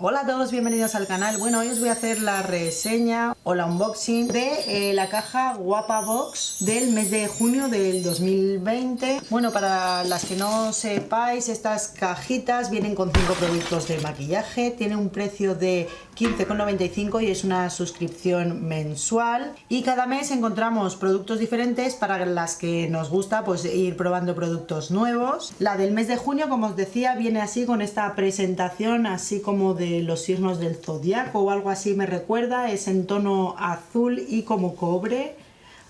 Hola a todos, bienvenidos al canal. Bueno, hoy os voy a hacer la reseña o la unboxing de la caja Guapa Box del mes de junio del 2020. Bueno, para las que no sepáis, estas cajitas vienen con 5 productos de maquillaje. Tiene un precio de 15,95 y es una suscripción mensual. Y cada mes encontramos productos diferentes para las que nos gusta pues ir probando productos nuevos. La del mes de junio, como os decía, viene así con esta presentación así como de los signos del zodiaco o algo así me recuerda. Es en tono azul y como cobre.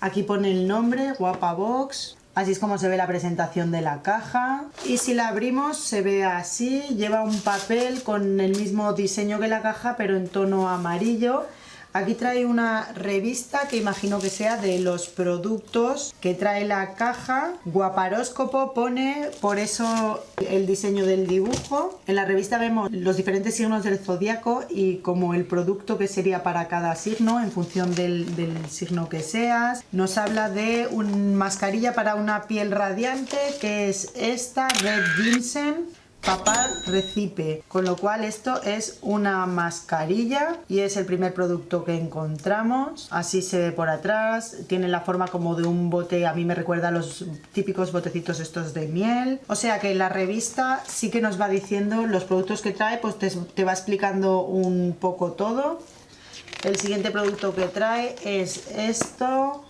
Aquí pone el nombre, Guapa Box. Así es como se ve la presentación de la caja. Y si la abrimos se ve así. Lleva un papel con el mismo diseño que la caja, pero en tono amarillo. Aquí trae una revista que imagino que sea de los productos que trae la caja. Guaparóscopo pone, por eso el diseño del dibujo. En la revista vemos los diferentes signos del zodiaco y como el producto que sería para cada signo en función del signo que seas. Nos habla de una mascarilla para una piel radiante, que es esta, Red Ginseng Papal Recipe, con lo cual esto es una mascarilla y es el primer producto que encontramos. Así se ve por atrás, tiene la forma como de un bote, a mí me recuerda a los típicos botecitos estos de miel. O sea que la revista sí que nos va diciendo los productos que trae, pues te va explicando un poco todo. El siguiente producto que trae es esto,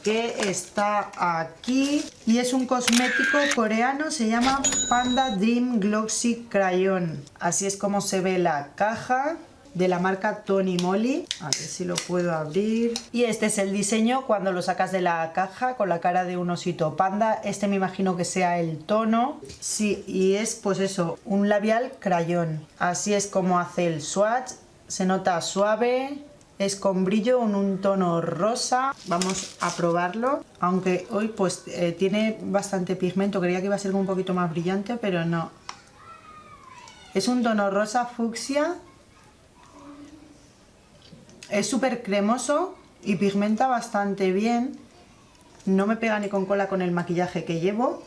que está aquí y es un cosmético coreano, se llama Panda Dream Glossy Crayon. Así es como se ve la caja, de la marca Tony Moly. A ver si lo puedo abrir. Y este es el diseño cuando lo sacas de la caja, con la cara de un osito panda. Este me imagino que sea el tono. Sí, y es pues eso, un labial crayón. Así es como hace el swatch. Se nota suave. Es con brillo en un tono rosa. Vamos a probarlo. Aunque hoy pues tiene bastante pigmento. Creía que iba a ser un poquito más brillante, pero no. Es un tono rosa fucsia. Es súper cremoso y pigmenta bastante bien. No me pega ni con cola con el maquillaje que llevo.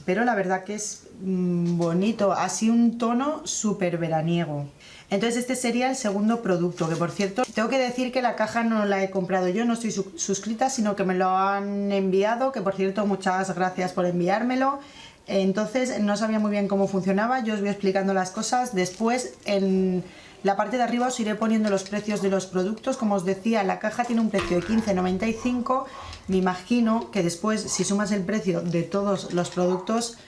Pero la verdad que es bonito. Así un tono súper veraniego. Entonces este sería el segundo producto, que por cierto, tengo que decir que la caja no la he comprado yo, no estoy suscrita, sino que me lo han enviado, que por cierto muchas gracias por enviármelo. Entonces no sabía muy bien cómo funcionaba, yo os voy explicando las cosas. Después en la parte de arriba os iré poniendo los precios de los productos. Como os decía, la caja tiene un precio de 15,95, me imagino que después si sumas el precio de todos los productos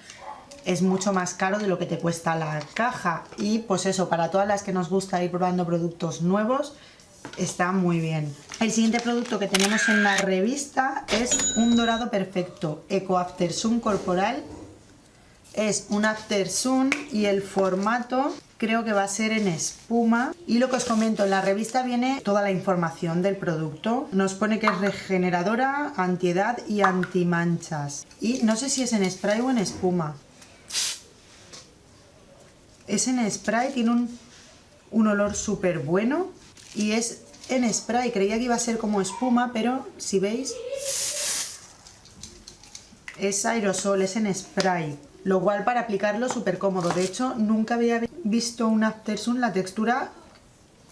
es mucho más caro de lo que te cuesta la caja. Y pues eso, para todas las que nos gusta ir probando productos nuevos, está muy bien. El siguiente producto que tenemos en la revista es un dorado perfecto Eco After Sun corporal. Es un After Sun y el formato creo que va a ser en espuma. Y lo que os comento, en la revista viene toda la información del producto. Nos pone que es regeneradora, antiedad y antimanchas. Y no sé si es en spray o en espuma. Es en spray, tiene un olor súper bueno y es en spray. Creía que iba a ser como espuma, pero si veis es aerosol, es en spray. Lo cual para aplicarlo súper cómodo. De hecho, nunca había visto un After Sun, la textura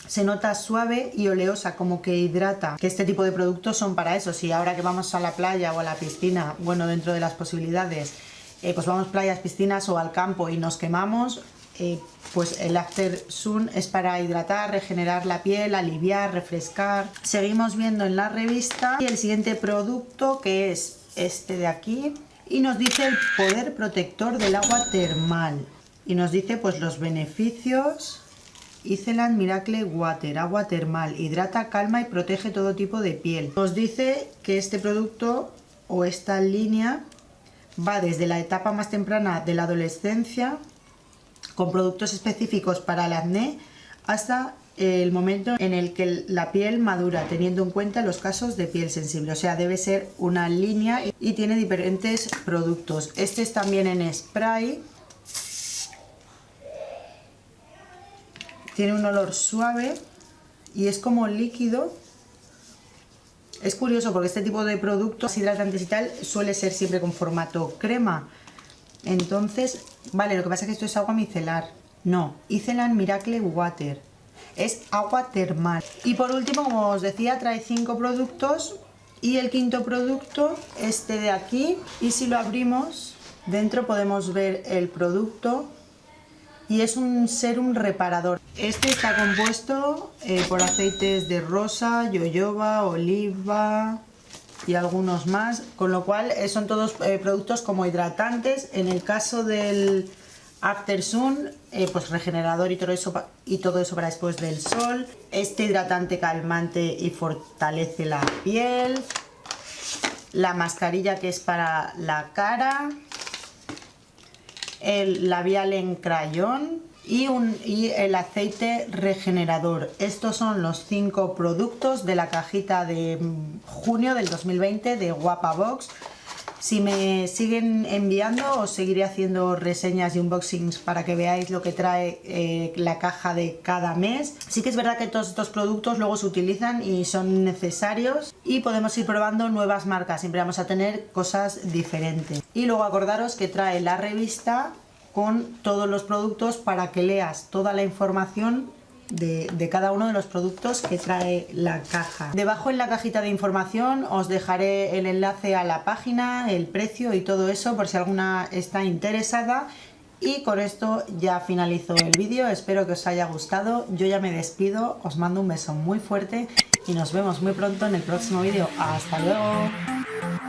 se nota suave y oleosa, como que hidrata. Que este tipo de productos son para eso. Si ahora que vamos a la playa o a la piscina, bueno, dentro de las posibilidades, pues vamos playas, piscinas o al campo y nos quemamos, pues el After Sun es para hidratar, regenerar la piel, aliviar, refrescar. Seguimos viendo en la revista y el siguiente producto, que es este de aquí, y nos dice el poder protector del agua termal y nos dice pues los beneficios. Iceland Miracle Water, agua termal, hidrata, calma y protege todo tipo de piel. Nos dice que este producto o esta línea va desde la etapa más temprana de la adolescencia, con productos específicos para el acné, hasta el momento en el que la piel madura, teniendo en cuenta los casos de piel sensible. O sea, debe ser una línea y tiene diferentes productos. Este es también en spray. Tiene un olor suave y es como líquido. Es curioso porque este tipo de productos hidratantes y tal suele ser siempre con formato crema. Entonces, vale, lo que pasa es que esto es agua micelar. No, Iceland Miracle Water. Es agua termal. Y por último, como os decía, trae 5 productos. Y el quinto producto, este de aquí. Y si lo abrimos, dentro podemos ver el producto. Y es un serum reparador. Este está compuesto por aceites de rosa, jojoba, oliva y algunos más, con lo cual son todos productos como hidratantes. En el caso del After Sun, pues regenerador y todo eso para después del sol. Este hidratante, calmante y fortalece la piel. La mascarilla, que es para la cara. El labial en crayón y el aceite regenerador. Estos son los 5 productos de la cajita de junio del 2020 de Guapa Box. Si me siguen enviando, os seguiré haciendo reseñas y unboxings para que veáis lo que trae la caja de cada mes. Sí que es verdad que todos estos productos luego se utilizan y son necesarios y podemos ir probando nuevas marcas, siempre vamos a tener cosas diferentes. Y luego acordaros que trae la revista con todos los productos para que leas toda la información de cada uno de los productos que trae la caja. Debajo en la cajita de información os dejaré el enlace a la página, el precio y todo eso por si alguna está interesada. Y con esto ya finalizo el vídeo, espero que os haya gustado. Yo ya me despido, os mando un beso muy fuerte y nos vemos muy pronto en el próximo vídeo. ¡Hasta luego!